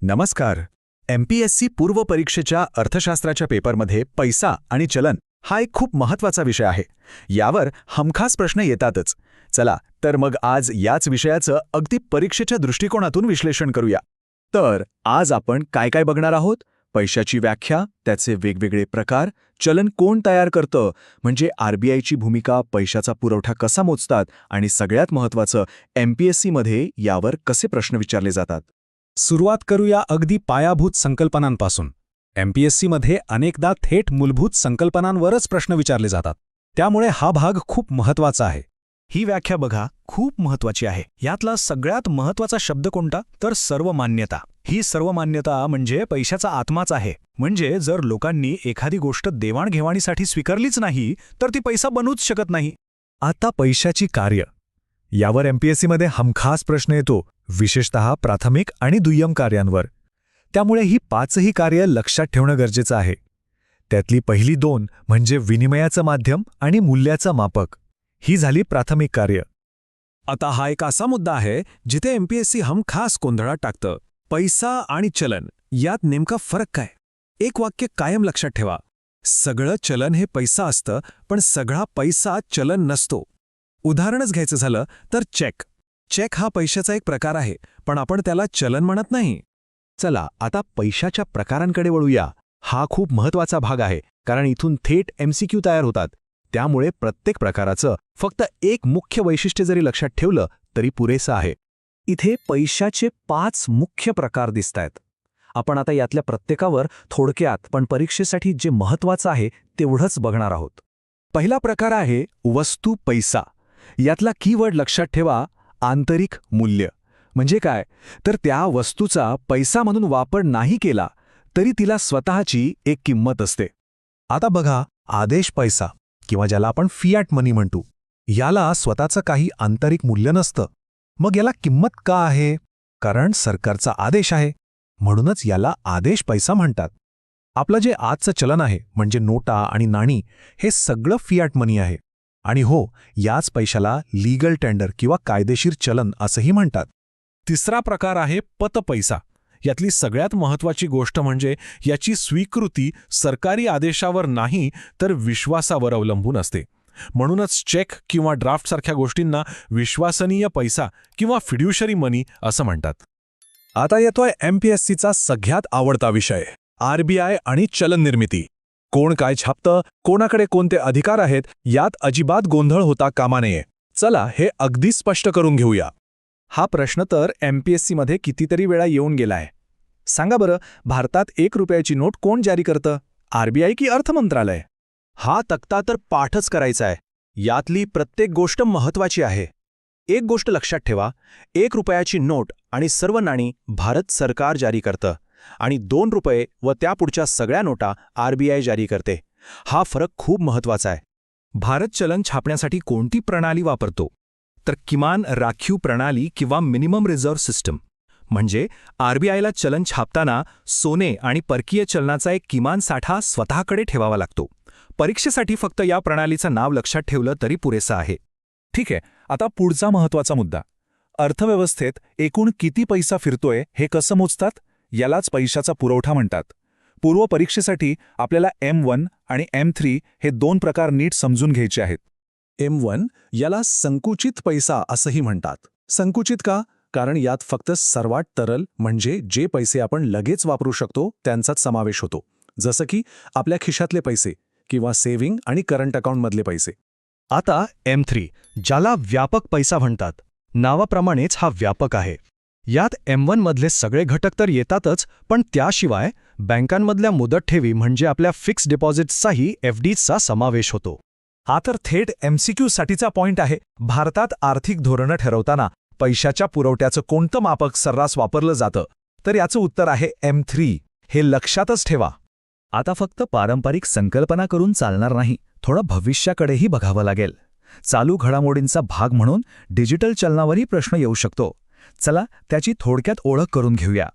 नमस्कार. MPSC पूर्व परीक्षेच्या अर्थशास्त्राच्या पेपरमध्ये पैसा आणि चलन हा एक खूप महत्त्वाचा विषय आहे. यावर हमखास प्रश्न येतातच. चला तर मग आज याच विषयाचं अगदी परीक्षेच्या दृष्टिकोनातून विश्लेषण करूया. तर आज आपण काय काय बघणार आहोत? पैशाची व्याख्या, त्याचे वेगवेगळे प्रकार, चलन कोण तयार करतं, म्हणजे RBIची भूमिका, पैशाचा पुरवठा कसा मोजतात आणि सगळ्यात महत्त्वाचं MPSCमध्ये यावर कसे प्रश्न विचारले जातात. सुरुवात करूया अगदी पायाभूत संकल्पनांपासून. MPSCमध्ये अनेकदा थेट मूलभूत संकल्पनांवरच प्रश्न विचारले जातात. त्यामुळे हा भाग खूप महत्त्वाचा आहे. ही व्याख्या बघा, खूप महत्त्वाची आहे. यातला सगळ्यात महत्त्वाचा शब्द कोणता? तर सर्वमान्यता. ही सर्वमान्यता म्हणजे पैशाचा आत्माच आहे. म्हणजे जर लोकांनी एखादी गोष्ट देवाणघेवाणीसाठी स्वीकारलीच नाही तर ती पैसा बनूच शकत नाही. आता पैशाची कार्य. यावर MPSCमध्ये हमखास प्रश्न येतो, विशेषतः प्राथमिक आणि दुय्यम कार्यांवर. त्यामुळे ही पाचही कार्य लक्षात ठेवणं गरजेचं आहे. त्यातली पहिली दोन म्हणजे विनिमयाचं माध्यम आणि मूल्याचं मापक. ही झाली प्राथमिक कार्य. आता हा एक असा मुद्दा आहे जिथे MPSC हमखास गोंधळात टाकतं. पैसा आणि चलन यात नेमका फरक काय? एक वाक्य कायम लक्षात ठेवा. सगळं चलन हे पैसा असतं, पण सगळा पैसा चलन नसतो. उदाहरणच घ्यायचं झालं तर चेक. चेक हा पैशाचा एक प्रकार आहे, पण आपण त्याला चलन म्हणत नाही. चला आता पैशाच्या प्रकारांकडे वळूया. हा खूप महत्त्वाचा भाग आहे, कारण इथून थेट MCQ तयार होतात. त्यामुळे प्रत्येक प्रकाराचं फक्त एक मुख्य वैशिष्ट्य जरी लक्षात ठेवलं तरी पुरेसं आहे. इथे पैशाचे 5 मुख्य प्रकार दिसतायत. आपण आता यातल्या प्रत्येकावर थोडक्यात पण परीक्षेसाठी जे महत्त्वाचं आहे तेवढंच बघणार आहोत. पहिला प्रकार आहे वस्तू पैसा. यातला कीवर्ड लक्षात ठेवा, आंतरिक मूल्य. म्हणजे काय? तर त्या वस्तूचा पैसा म्हणून वापर नाही केला तरी तिला स्वतःची एक किंमत असते. आता बघा, आदेश पैसा किंवा ज्याला आपण फियाट मनी म्हणतो, याला स्वतःचं काही आंतरिक मूल्य नसतं. मग याला किंमत का आहे? कारण सरकारचा आदेश आहे, म्हणूनच याला आदेश पैसा म्हणतात. आपलं जे आजचं चलन आहे म्हणजे नोटा आणि नाणी, हे सगळं फियाट मनी आहे. आणि हो, याच पैशाला लीगल टेंडर किंवा कायदेशीर चलन असंही म्हणतात. तिसरा प्रकार आहे पतपैसा. यातली सगळ्यात महत्त्वाची गोष्ट म्हणजे याची स्वीकृती सरकारी आदेशावर नाही तर विश्वासावर अवलंबून असते. म्हणूनच चेक किंवा ड्राफ्टसारख्या गोष्टींना विश्वसनीय पैसा किंवा फिड्युशरी मनी असं म्हणतात. आता येतोय MPSCचा सगळ्यात आवडता विषय, RBI आणि चलन निर्मिती. कोण काय छापतं, कोणाकडे कोणते अधिकार आहेत, यात अजिबात गोंधळ होता कामा नये. चला हे अगदी स्पष्ट करून घेऊया. हा प्रश्न तर MPSCमध्ये कितीतरी वेळा येऊन गेलाय. सांगा बरं, भारतात 1 रुपयाची नोट कोण जारी करतं? RBI की अर्थ मंत्रालय? हा तक्ता तर पाठच करायचा आहे. यातली प्रत्येक गोष्ट महत्त्वाची आहे. एक गोष्ट लक्षात ठेवा, 1 रुपयाची नोट आणि सर्व नाणी भारत सरकार जारी करतं आणि 2 रुपये व त्यापुढच्या सगळ्या नोटा RBI जारी करते. हा फरक खूप महत्त्वाचा आहे. भारत चलन छापण्यासाठी कोणती प्रणाली वापरतो? तर किमान राखीव प्रणाली किंवा मिनिमम रिझर्व्ह सिस्टम. म्हणजे RBIला चलन छापताना सोने आणि परकीय चलनाचा एक किमान साठा स्वतःकडे ठेवावा लागतो. परीक्षेसाठी फक्त या प्रणालीचं नाव लक्षात ठेवलं तरी पुरेसं आहे. ठीक आहे, आता पुढचा महत्त्वाचा मुद्दा. अर्थव्यवस्थेत एकूण किती पैसा फिरतोय हे कसं मोजतात? यालाच पैशाचा पुरवठा म्हणतात. पूर्व परीक्षेसाठी आपल्याला M1 आणि M3 हे 2 प्रकार नीट समजून घ्यायचे आहेत. M1 याला संकुचित पैसा असंही म्हणतात. संकुचित का? कारण यात फक्त सर्वात तरल म्हणजे जे पैसे आपण लगेच वापरू शकतो त्यांचाच समावेश होतो. जसं की आपल्या खिशातले पैसे किंवा सेव्हिंग आणि करंट अकाउंटमधले पैसे. आता M3 ज्याला व्यापक पैसा म्हणतात. नावाप्रमाणेच हा व्यापक आहे. यात M1 मधले सगळे घटक तर येतातच, पण त्याशिवाय बँकांमधल्या मुदत ठेवी म्हणजे आपल्या फिक्स्ड डिपॉझिट्सचाही FDचा समावेश होतो. हा तर थेट MCQसाठीचा पॉइंट आहे. भारतात आर्थिक धोरणं ठरवताना पैशाच्या पुरवठ्याचं कोणतं मापक सर्रास वापरलं जातं? तर याचं उत्तर आहे M3. हे लक्षातच ठेवा. आता फक्त पारंपरिक संकल्पना करून चालणार नाही, थोडं भविष्याकडेही बघावं लागेल. चालू घडामोडींचा भाग म्हणून डिजिटल चलनावरही प्रश्न येऊ शकतो. चला त्याची थोडक्यात ओळख करून घेऊया.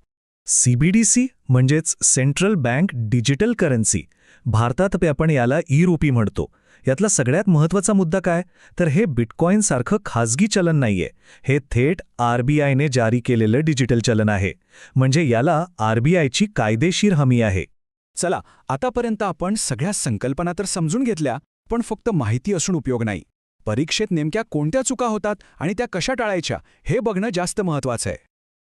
CBDC म्हणजेच सेंट्रल बँक डिजिटल करन्सी. भारतात आपण याला ई-रुपी म्हणतो. यातला सगळ्यात महत्त्वाचा मुद्दा काय तर हे बिटकॉईनसारखं खाजगी चलन नाहीये. हे थेट RBIने जारी केलेलं डिजिटल चलन आहे. म्हणजे याला RBIची कायदेशीर हमी आहे. चला, आतापर्यंत आपण सगळ्या संकल्पना तर समजून घेतल्या, पण फक्त माहिती असून उपयोग नाही. परीक्षेत नेमक्या कोणत्या चुका होतात आणि त्या कशा टाळायच्या हे बघणं जास्त महत्त्वाचं आहे.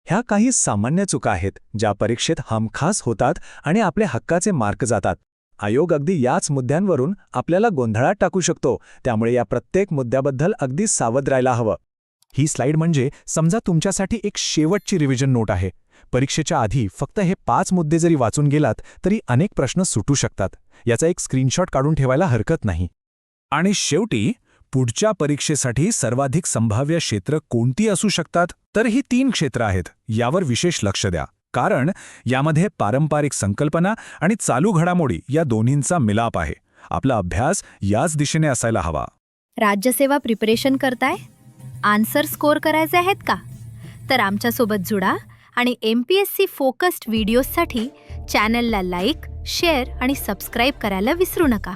ह्या काही सामान्य चुका आहेत ज्या परीक्षेत हमखास होतात आणि आपल्या हक्काचे मार्क जातात. आयोग अगदी याच मुद्द्यांवरून आपल्याला गोंधळात टाकू शकतो. त्यामुळे या प्रत्येक मुद्द्याबद्दल अगदी सावध राहायला हवं. ही स्लाईड म्हणजे समजा तुमच्यासाठी एक शेवटची रिव्हिजन नोट आहे. परीक्षेच्या आधी फक्त हे 5 मुद्दे जरी वाचून गेलात तरी अनेक प्रश्न सुटू शकतात. याचा एक स्क्रीनशॉट काढून ठेवायला हरकत नाही. आणि शेवटी पुढच्या परीक्षेसाठी सर्वाधिक संभाव्य क्षेत्र कोणती असू शकतात तर ही 3 क्षेत्र आहेत. यावर विशेष लक्ष द्या, कारण यामध्ये पारंपरिक संकल्पना आणि चालू घडामोडी या दोन्हींचा मिलाप आहे. आपला अभ्यास याच दिशेने असायला हवा. राज्यसेवा प्रिपरेशन करताय? आन्सर स्कोअर करायचे आहेत का? तर आमच्यासोबत जुडा आणि MPSC फोकस्ड व्हिडिओजसाठी चॅनलला लाईक, शेअर आणि सबस्क्राईब करायला विसरू नका.